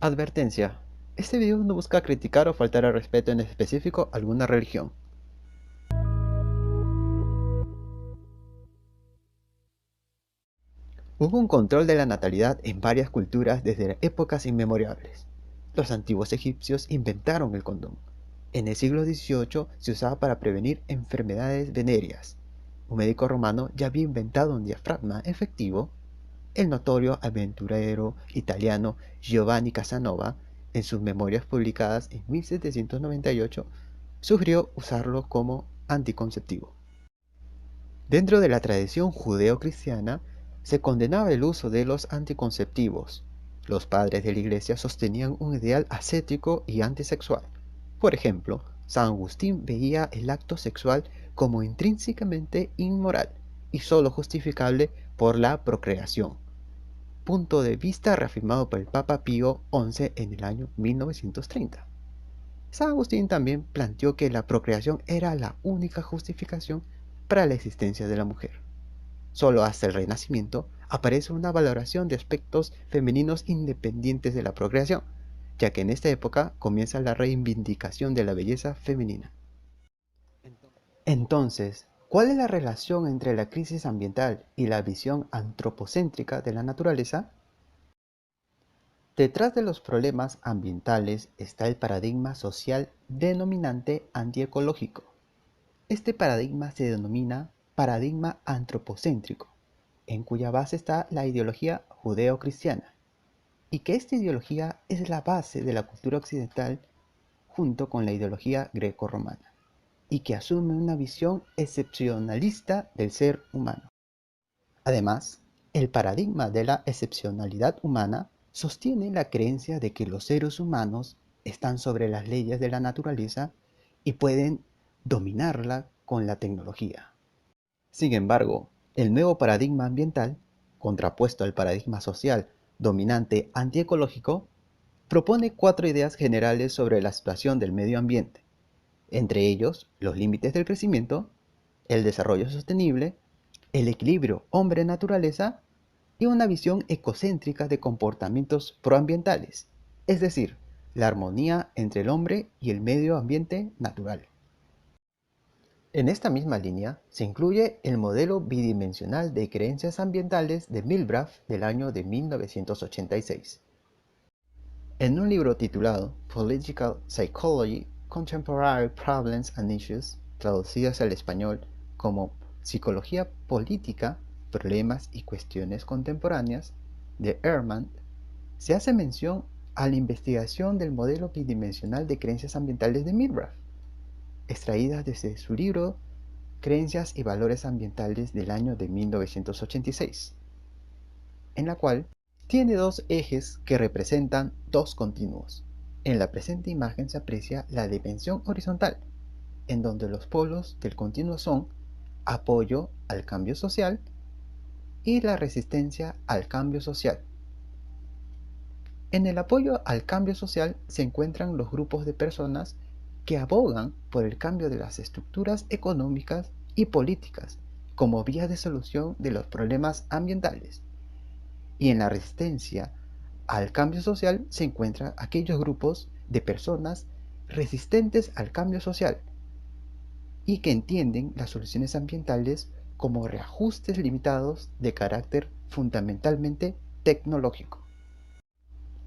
Advertencia. Este video no busca criticar o faltar al respeto en específico a alguna religión. Hubo un control de la natalidad en varias culturas desde épocas inmemorables. Los antiguos egipcios inventaron el condón. En el siglo XVIII se usaba para prevenir enfermedades venéreas. Un médico romano ya había inventado un diafragma efectivo. El notorio aventurero italiano Giovanni Casanova, en sus memorias publicadas en 1798, sugirió usarlo como anticonceptivo. Dentro de la tradición judeo-cristiana, se condenaba el uso de los anticonceptivos. Los padres de la Iglesia sostenían un ideal ascético y antisexual. Por ejemplo, San Agustín veía el acto sexual como intrínsecamente inmoral y sólo justificable por la procreación, punto de vista reafirmado por el Papa Pío XI en el año 1930. San Agustín también planteó que la procreación era la única justificación para la existencia de la mujer. Solo hasta el Renacimiento aparece una valoración de aspectos femeninos independientes de la procreación, ya que en esta época comienza la reivindicación de la belleza femenina. Entonces, ¿cuál es la relación entre la crisis ambiental y la visión antropocéntrica de la naturaleza? Detrás de los problemas ambientales está el paradigma social denominante antiecológico. Este paradigma se denomina paradigma antropocéntrico, en cuya base está la ideología judeo-cristiana, y que esta ideología es la base de la cultura occidental junto con la ideología greco-romana, y que asume una visión excepcionalista del ser humano. Además, el paradigma de la excepcionalidad humana sostiene la creencia de que los seres humanos están sobre las leyes de la naturaleza y pueden dominarla con la tecnología. Sin embargo, el nuevo paradigma ambiental, contrapuesto al paradigma social dominante antiecológico, propone 4 ideas generales sobre la situación del medio ambiente, entre ellos los límites del crecimiento, el desarrollo sostenible, el equilibrio hombre-naturaleza y una visión ecocéntrica de comportamientos proambientales, es decir, la armonía entre el hombre y el medio ambiente natural. En esta misma línea se incluye el modelo bidimensional de creencias ambientales de Milbraff del año de 1986. En un libro titulado Political Psychology, Contemporary Problems and Issues, traducidas al español como Psicología Política, Problemas y Cuestiones Contemporáneas, de Ehrman, se hace mención a la investigación del modelo bidimensional de creencias ambientales de Milbraff, extraídas desde su libro Creencias y Valores Ambientales del año de 1986, en la cual tiene 2 ejes que representan 2 continuos. En la presente imagen se aprecia la dimensión horizontal, en donde los polos del continuo son apoyo al cambio social y la resistencia al cambio social. En el apoyo al cambio social se encuentran los grupos de personas que abogan por el cambio de las estructuras económicas y políticas como vías de solución de los problemas ambientales. Y en la resistencia al cambio social se encuentran aquellos grupos de personas resistentes al cambio social y que entienden las soluciones ambientales como reajustes limitados de carácter fundamentalmente tecnológico.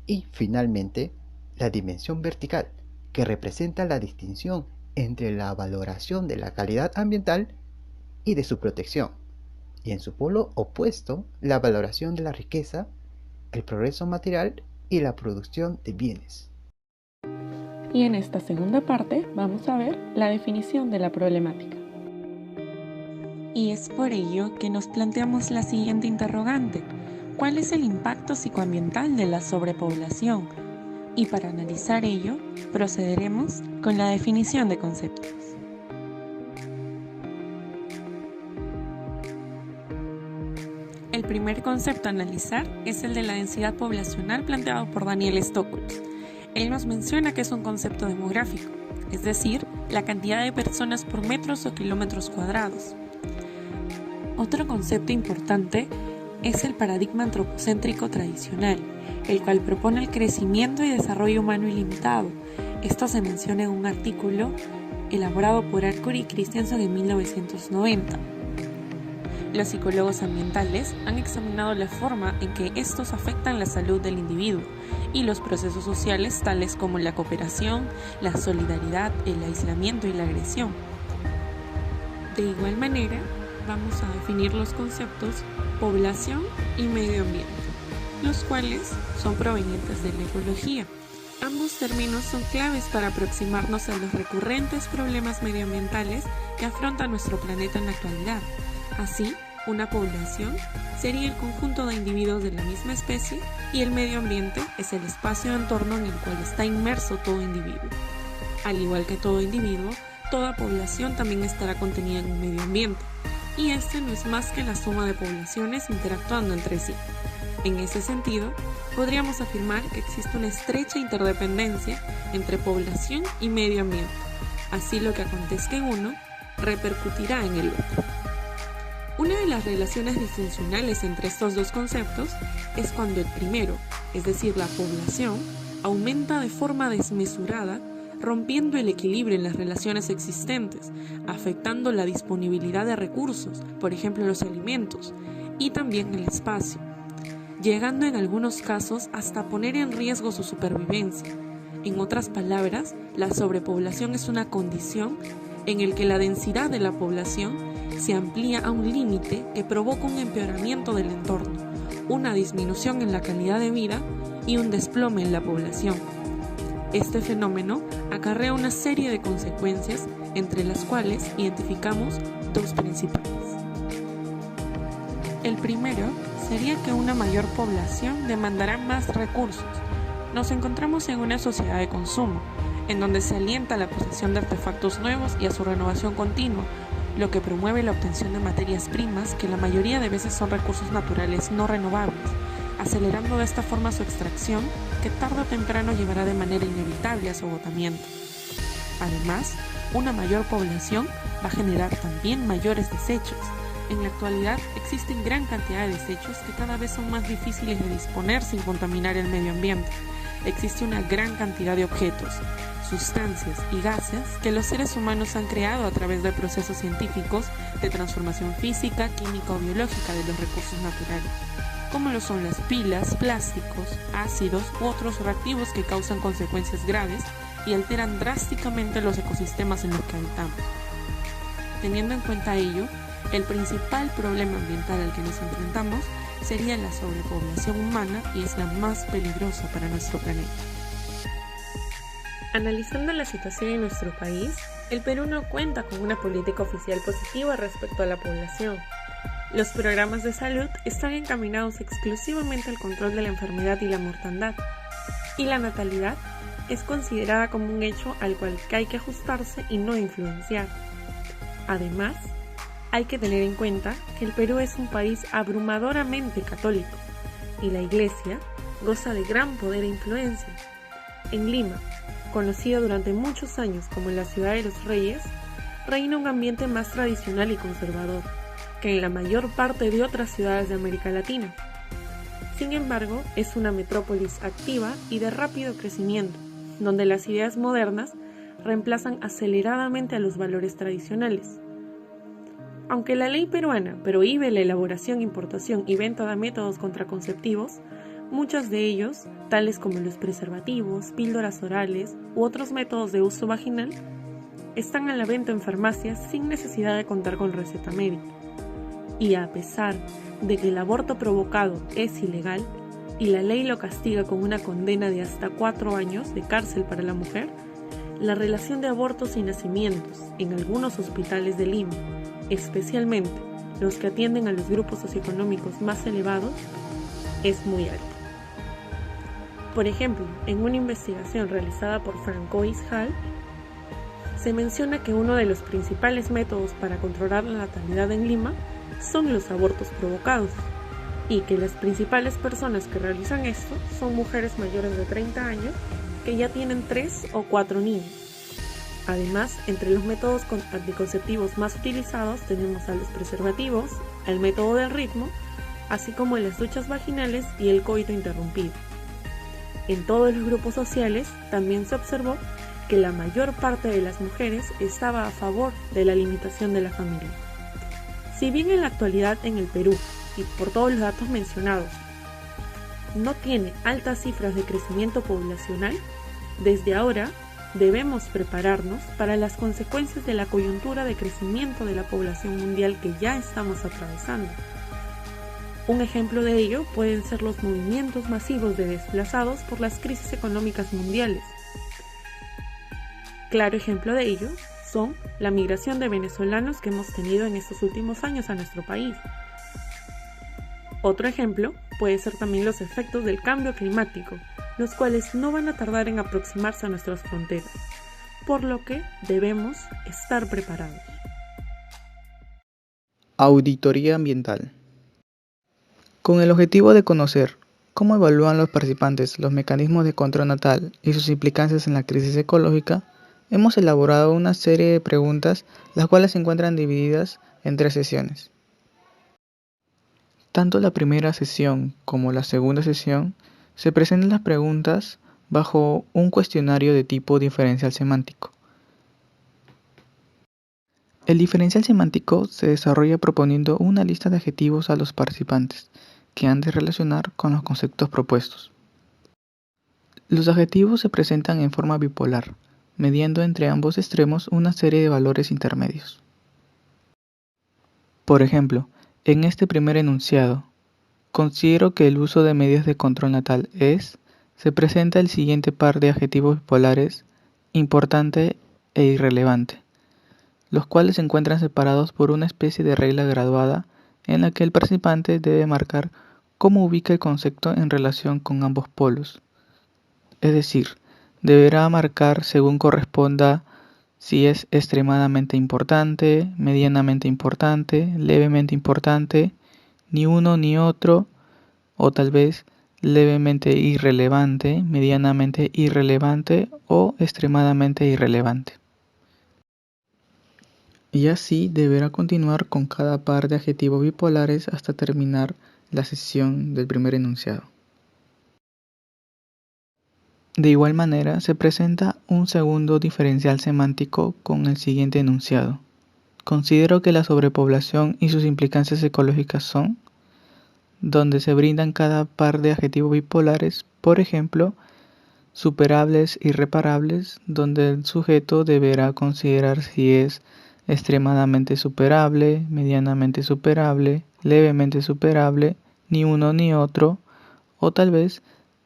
Y finalmente, la dimensión vertical, que representa la distinción entre la valoración de la calidad ambiental y de su protección, y en su polo opuesto, la valoración de la riqueza, el progreso material y la producción de bienes. Y en esta segunda parte vamos a ver la definición de la problemática. Y es por ello que nos planteamos la siguiente interrogante: ¿cuál es el impacto psicoambiental de la sobrepoblación? Y para analizar ello, procederemos con la definición de conceptos. El primer concepto a analizar es el de la densidad poblacional planteado por Daniel Stokowitz. Él nos menciona que es un concepto demográfico, es decir, la cantidad de personas por metros o kilómetros cuadrados. Otro concepto importante es el paradigma antropocéntrico tradicional, el cual propone el crecimiento y desarrollo humano ilimitado. Esto se menciona en un artículo elaborado por Arcuri y Christensen en 1990. Los psicólogos ambientales han examinado la forma en que estos afectan la salud del individuo y los procesos sociales tales como la cooperación, la solidaridad, el aislamiento y la agresión. De igual manera, vamos a definir los conceptos población y medio ambiente, los cuales son provenientes de la ecología. Ambos términos son claves para aproximarnos a los recurrentes problemas medioambientales que afronta nuestro planeta en la actualidad. Así, una población sería el conjunto de individuos de la misma especie y el medio ambiente es el espacio de entorno en el cual está inmerso todo individuo. Al igual que todo individuo, toda población también estará contenida en un medio ambiente, y este no es más que la suma de poblaciones interactuando entre sí. En ese sentido, podríamos afirmar que existe una estrecha interdependencia entre población y medio ambiente. Así lo que acontezca en uno repercutirá en el otro. Una de las relaciones disfuncionales entre estos dos conceptos es cuando el primero, es decir, la población, aumenta de forma desmesurada, rompiendo el equilibrio en las relaciones existentes, afectando la disponibilidad de recursos, por ejemplo los alimentos, y también el espacio, llegando en algunos casos hasta poner en riesgo su supervivencia. En otras palabras, la sobrepoblación es una condición en la que la densidad de la población se amplía a un límite que provoca un empeoramiento del entorno, una disminución en la calidad de vida y un desplome en la población. Este fenómeno acarrea una serie de consecuencias, entre las cuales identificamos dos principales. El primero sería que una mayor población demandará más recursos. Nos encontramos en una sociedad de consumo, en donde se alienta la posesión de artefactos nuevos y a su renovación continua, lo que promueve la obtención de materias primas que la mayoría de veces son recursos naturales no renovables, acelerando de esta forma su extracción, que tarde o temprano llevará de manera inevitable a su agotamiento. Además, una mayor población va a generar también mayores desechos. En la actualidad existen gran cantidad de desechos que cada vez son más difíciles de disponer sin contaminar el medio ambiente. Existe una gran cantidad de objetos, sustancias y gases que los seres humanos han creado a través de procesos científicos de transformación física, química o biológica de los recursos naturales, como lo son las pilas, plásticos, ácidos u otros reactivos que causan consecuencias graves y alteran drásticamente los ecosistemas en los que habitamos. Teniendo en cuenta ello, el principal problema ambiental al que nos enfrentamos sería la sobrepoblación humana y es la más peligrosa para nuestro planeta. Analizando la situación en nuestro país, el Perú no cuenta con una política oficial positiva respecto a la población. Los programas de salud están encaminados exclusivamente al control de la enfermedad y la mortandad, y la natalidad es considerada como un hecho al cual hay que ajustarse y no influenciar. Además, hay que tener en cuenta que el Perú es un país abrumadoramente católico, y la Iglesia goza de gran poder e influencia. En Lima, conocida durante muchos años como la ciudad de los reyes, reina un ambiente más tradicional y conservador que en la mayor parte de otras ciudades de América Latina. Sin embargo, es una metrópolis activa y de rápido crecimiento, donde las ideas modernas reemplazan aceleradamente a los valores tradicionales. Aunque la ley peruana prohíbe la elaboración, importación y venta de métodos contraconceptivos, muchos de ellos, tales como los preservativos, píldoras orales u otros métodos de uso vaginal, están a la venta en farmacias sin necesidad de contar con receta médica. Y a pesar de que el aborto provocado es ilegal y la ley lo castiga con una condena de hasta 4 años de cárcel para la mujer, la relación de abortos y nacimientos en algunos hospitales de Lima, especialmente los que atienden a los grupos socioeconómicos más elevados, es muy alta. Por ejemplo, en una investigación realizada por Francois Hall, se menciona que uno de los principales métodos para controlar la natalidad en Lima son los abortos provocados, y que las principales personas que realizan esto son mujeres mayores de 30 años que ya tienen 3 o 4 niños. Además, entre los métodos anticonceptivos más utilizados tenemos a los preservativos, al método del ritmo, así como las duchas vaginales y el coito interrumpido. En todos los grupos sociales también se observó que la mayor parte de las mujeres estaba a favor de la limitación de la familia. Si bien en la actualidad en el Perú, y por todos los datos mencionados, no tiene altas cifras de crecimiento poblacional, desde ahora debemos prepararnos para las consecuencias de la coyuntura de crecimiento de la población mundial que ya estamos atravesando. Un ejemplo de ello pueden ser los movimientos masivos de desplazados por las crisis económicas mundiales. Claro ejemplo de ello son la migración de venezolanos que hemos tenido en estos últimos años a nuestro país. Otro ejemplo puede ser también los efectos del cambio climático, los cuales no van a tardar en aproximarse a nuestras fronteras, por lo que debemos estar preparados. Auditoría ambiental. Con el objetivo de conocer cómo evalúan los participantes los mecanismos de control natal y sus implicancias en la crisis ecológica, hemos elaborado una serie de preguntas, las cuales se encuentran divididas en 3 sesiones. Tanto la primera sesión como la segunda sesión se presentan las preguntas bajo un cuestionario de tipo diferencial semántico. El diferencial semántico se desarrolla proponiendo una lista de adjetivos a los participantes que han de relacionar con los conceptos propuestos. Los adjetivos se presentan en forma bipolar, mediando entre ambos extremos una serie de valores intermedios. Por ejemplo, en este primer enunciado, considero que el uso de medios de control natal se presenta el siguiente par de adjetivos bipolares, importante e irrelevante, los cuales se encuentran separados por una especie de regla graduada en la que el participante debe marcar cómo ubica el concepto en relación con ambos polos. Es decir, deberá marcar según corresponda si es extremadamente importante, medianamente importante, levemente importante, ni uno ni otro, o tal vez levemente irrelevante, medianamente irrelevante o extremadamente irrelevante. Y así deberá continuar con cada par de adjetivos bipolares hasta terminar la sesión del primer enunciado. De igual manera, se presenta un segundo diferencial semántico con el siguiente enunciado. Considero que la sobrepoblación y sus implicancias ecológicas son, donde se brindan cada par de adjetivos bipolares, por ejemplo, superables y irreparables, donde el sujeto deberá considerar si es extremadamente superable, medianamente superable, levemente superable, ni uno ni otro, o tal vez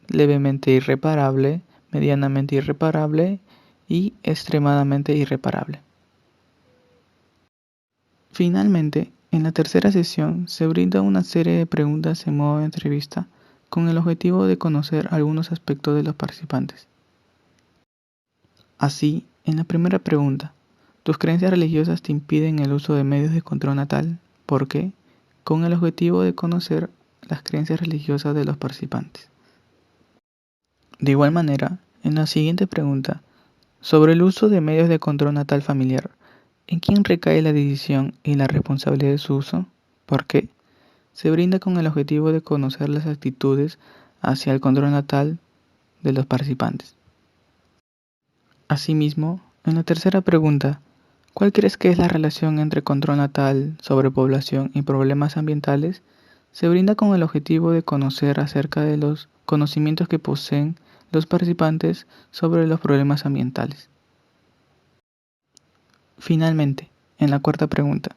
levemente irreparable, medianamente irreparable y extremadamente irreparable. Finalmente, en la tercera sesión se brinda una serie de preguntas en modo de entrevista con el objetivo de conocer algunos aspectos de los participantes. Así, en la primera pregunta, ¿tus creencias religiosas te impiden el uso de medios de control natal? ¿Por qué? Con el objetivo de conocer las creencias religiosas de los participantes. De igual manera, en la siguiente pregunta, sobre el uso de medios de control natal familiar, ¿en quién recae la decisión y la responsabilidad de su uso? ¿Por qué? Se brinda con el objetivo de conocer las actitudes hacia el control natal de los participantes. Asimismo, en la tercera pregunta, ¿cuál crees que es la relación entre control natal, sobrepoblación y problemas ambientales? Se brinda con el objetivo de conocer acerca de los conocimientos que poseen los participantes sobre los problemas ambientales. Finalmente, en la cuarta pregunta,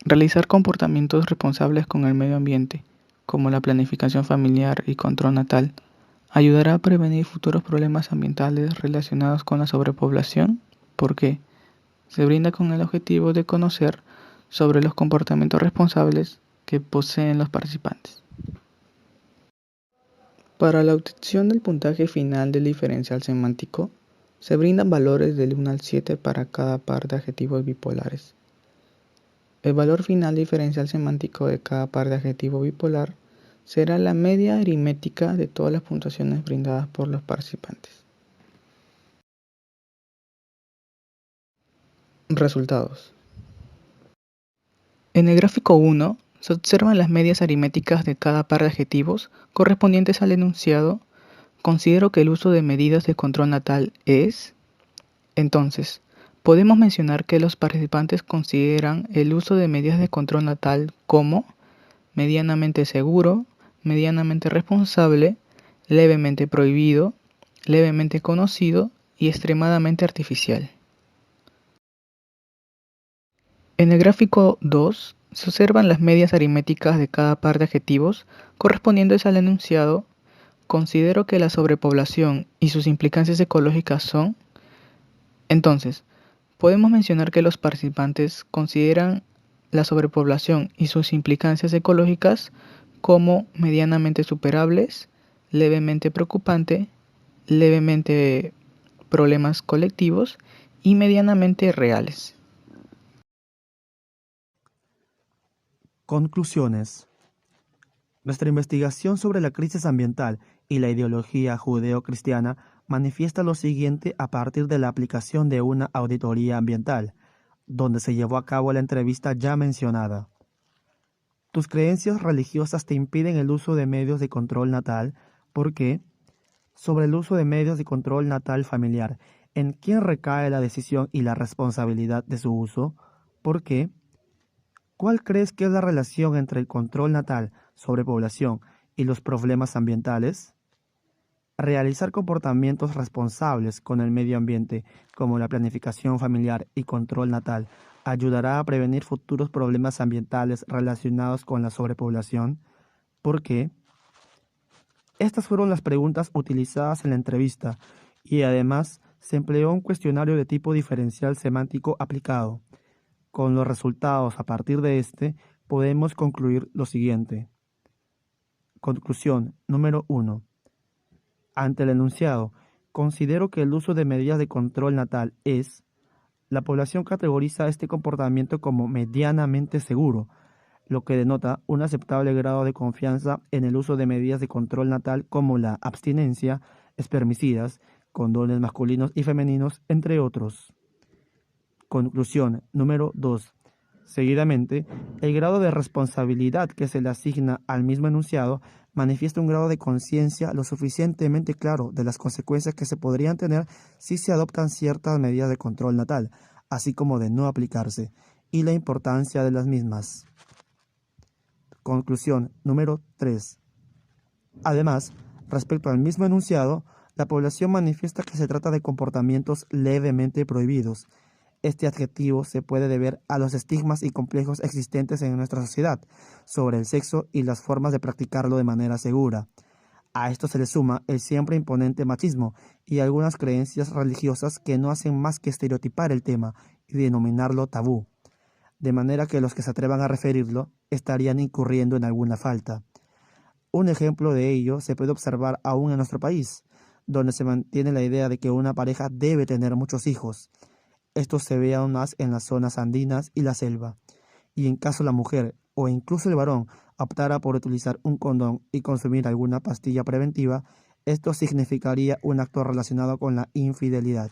realizar comportamientos responsables con el medio ambiente, como la planificación familiar y control natal, ¿ayudará a prevenir futuros problemas ambientales relacionados con la sobrepoblación? ¿Por qué? Se brinda con el objetivo de conocer sobre los comportamientos responsables que poseen los participantes. Para la obtención del puntaje final del diferencial semántico, se brindan valores del 1 al 7 para cada par de adjetivos bipolares. El valor final diferencial semántico de cada par de adjetivo bipolar será la media aritmética de todas las puntuaciones brindadas por los participantes. Resultados. En el gráfico 1 se observan las medias aritméticas de cada par de adjetivos correspondientes al enunciado. Considero que el uso de medidas de control natal es... Entonces, podemos mencionar que los participantes consideran el uso de medidas de control natal como medianamente seguro, medianamente responsable, levemente prohibido, levemente conocido y extremadamente artificial. En el gráfico 2 se observan las medias aritméticas de cada par de adjetivos correspondientes al enunciado. Considero que la sobrepoblación y sus implicancias ecológicas son... Entonces, podemos mencionar que los participantes consideran la sobrepoblación y sus implicancias ecológicas como medianamente superables, levemente preocupante, levemente problemas colectivos y medianamente reales. Conclusiones. Nuestra investigación sobre la crisis ambiental y la ideología judeo-cristiana manifiesta lo siguiente a partir de la aplicación de una auditoría ambiental, donde se llevó a cabo la entrevista ya mencionada. Tus creencias religiosas te impiden el uso de medios de control natal. ¿Por qué? Sobre el uso de medios de control natal familiar, ¿en quién recae la decisión y la responsabilidad de su uso? ¿Por qué? ¿Cuál crees que es la relación entre el control natal, sobrepoblación y los problemas ambientales? Realizar comportamientos responsables con el medio ambiente, como la planificación familiar y control natal, ayudará a prevenir futuros problemas ambientales relacionados con la sobrepoblación. ¿Por qué? Estas fueron las preguntas utilizadas en la entrevista y además se empleó un cuestionario de tipo diferencial semántico aplicado. Con los resultados a partir de este, podemos concluir lo siguiente. Conclusión número 1. Ante el enunciado, considero que el uso de medidas de control natal es... La población categoriza este comportamiento como medianamente seguro, lo que denota un aceptable grado de confianza en el uso de medidas de control natal como la abstinencia, espermicidas, condones masculinos y femeninos, entre otros. Conclusión número 2. Seguidamente, el grado de responsabilidad que se le asigna al mismo enunciado manifiesta un grado de conciencia lo suficientemente claro de las consecuencias que se podrían tener si se adoptan ciertas medidas de control natal, así como de no aplicarse, y la importancia de las mismas. Conclusión número 3. Además, respecto al mismo enunciado, la población manifiesta que se trata de comportamientos levemente prohibidos. Este adjetivo se puede deber a los estigmas y complejos existentes en nuestra sociedad sobre el sexo y las formas de practicarlo de manera segura. A esto se le suma el siempre imponente machismo y algunas creencias religiosas que no hacen más que estereotipar el tema y denominarlo tabú, de manera que los que se atrevan a referirlo estarían incurriendo en alguna falta. Un ejemplo de ello se puede observar aún en nuestro país, donde se mantiene la idea de que una pareja debe tener muchos hijos. Esto se ve aún más en las zonas andinas y la selva, y en caso la mujer o incluso el varón optara por utilizar un condón y consumir alguna pastilla preventiva, esto significaría un acto relacionado con la infidelidad.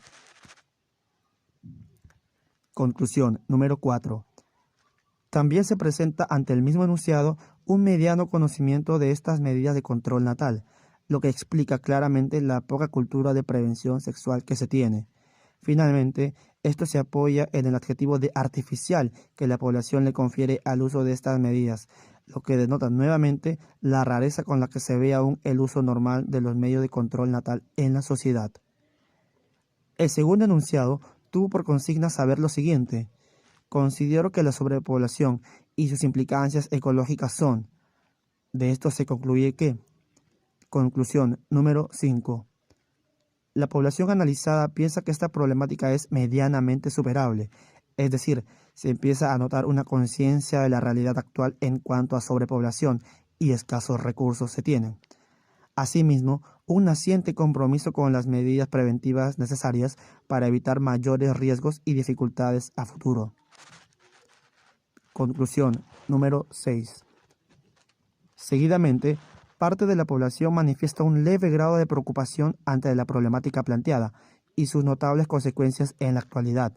Conclusión número 4. También se presenta ante el mismo enunciado un mediano conocimiento de estas medidas de control natal, lo que explica claramente la poca cultura de prevención sexual que se tiene. Finalmente, esto se apoya en el adjetivo de artificial que la población le confiere al uso de estas medidas, lo que denota nuevamente la rareza con la que se ve aún el uso normal de los medios de control natal en la sociedad. El segundo enunciado tuvo por consigna saber lo siguiente. Considero que la sobrepoblación y sus implicancias ecológicas son... De esto se concluye que... Conclusión número 5. La población analizada piensa que esta problemática es medianamente superable, es decir, se empieza a notar una conciencia de la realidad actual en cuanto a sobrepoblación y escasos recursos se tienen. Asimismo, un naciente compromiso con las medidas preventivas necesarias para evitar mayores riesgos y dificultades a futuro. Conclusión número 6. Seguidamente, parte de la población manifiesta un leve grado de preocupación ante la problemática planteada y sus notables consecuencias en la actualidad.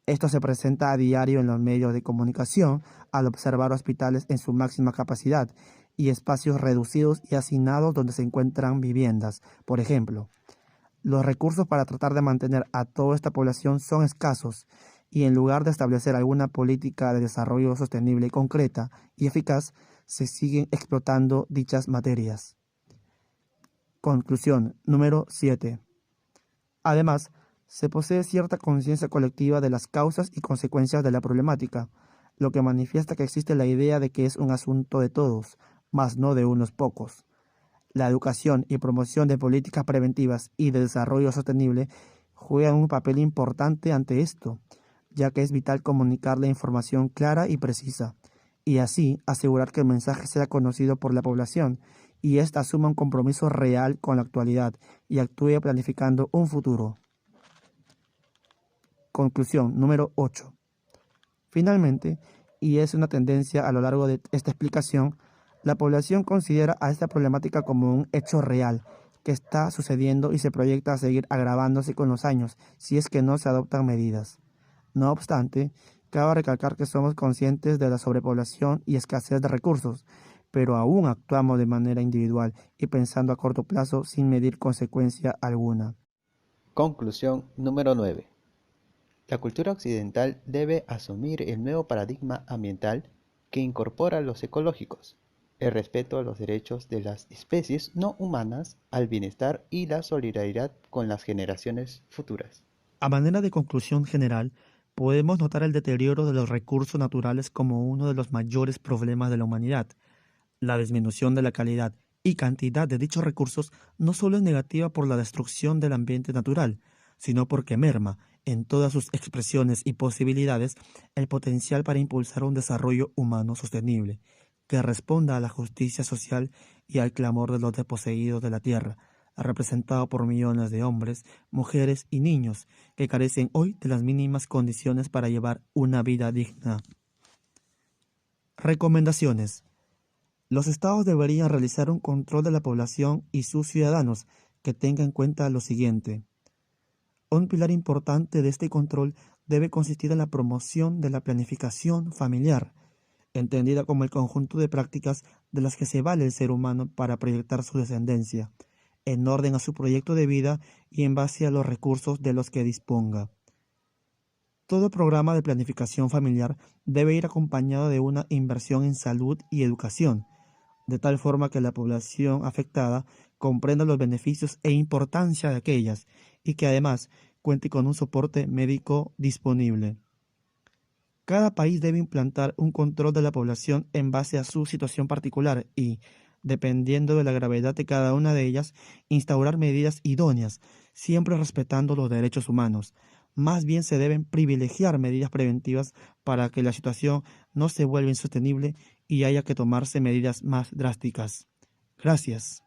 Esto se presenta a diario en los medios de comunicación al observar hospitales en su máxima capacidad y espacios reducidos y hacinados donde se encuentran viviendas. Por ejemplo, los recursos para tratar de mantener a toda esta población son escasos y en lugar de establecer alguna política de desarrollo sostenible concreta y eficaz, se siguen explotando dichas materias. Conclusión número 7. Además, se posee cierta conciencia colectiva de las causas y consecuencias de la problemática, lo que manifiesta que existe la idea de que es un asunto de todos, mas no de unos pocos. La educación y promoción de políticas preventivas y de desarrollo sostenible juegan un papel importante ante esto, ya que es vital comunicar la información clara y precisa, y así asegurar que el mensaje sea conocido por la población y ésta asuma un compromiso real con la actualidad y actúe planificando un futuro. Conclusión número 8. Finalmente, y es una tendencia a lo largo de esta explicación, la población considera a esta problemática como un hecho real que está sucediendo y se proyecta a seguir agravándose con los años si es que no se adoptan medidas. No obstante, cabe recalcar que somos conscientes de la sobrepoblación y escasez de recursos, pero aún actuamos de manera individual y pensando a corto plazo sin medir consecuencia alguna. Conclusión número 9. La cultura occidental debe asumir el nuevo paradigma ambiental que incorpora los ecológicos, el respeto a los derechos de las especies no humanas, al bienestar y la solidaridad con las generaciones futuras. A manera de conclusión general, podemos notar el deterioro de los recursos naturales como uno de los mayores problemas de la humanidad. La disminución de la calidad y cantidad de dichos recursos no solo es negativa por la destrucción del ambiente natural, sino porque merma, en todas sus expresiones y posibilidades, el potencial para impulsar un desarrollo humano sostenible, que responda a la justicia social y al clamor de los desposeídos de la tierra, representado por millones de hombres, mujeres y niños que carecen hoy de las mínimas condiciones para llevar una vida digna. Recomendaciones. Los estados deberían realizar un control de la población y sus ciudadanos que tenga en cuenta lo siguiente. Un pilar importante de este control debe consistir en la promoción de la planificación familiar, entendida como el conjunto de prácticas de las que se vale el ser humano para proyectar su descendencia, en orden a su proyecto de vida y en base a los recursos de los que disponga. Todo programa de planificación familiar debe ir acompañado de una inversión en salud y educación, de tal forma que la población afectada comprenda los beneficios e importancia de aquellas y que además cuente con un soporte médico disponible. Cada país debe implantar un control de la población en base a su situación particular y, dependiendo de la gravedad de cada una de ellas, instaurar medidas idóneas, siempre respetando los derechos humanos. Más bien se deben privilegiar medidas preventivas para que la situación no se vuelva insostenible y haya que tomarse medidas más drásticas. Gracias.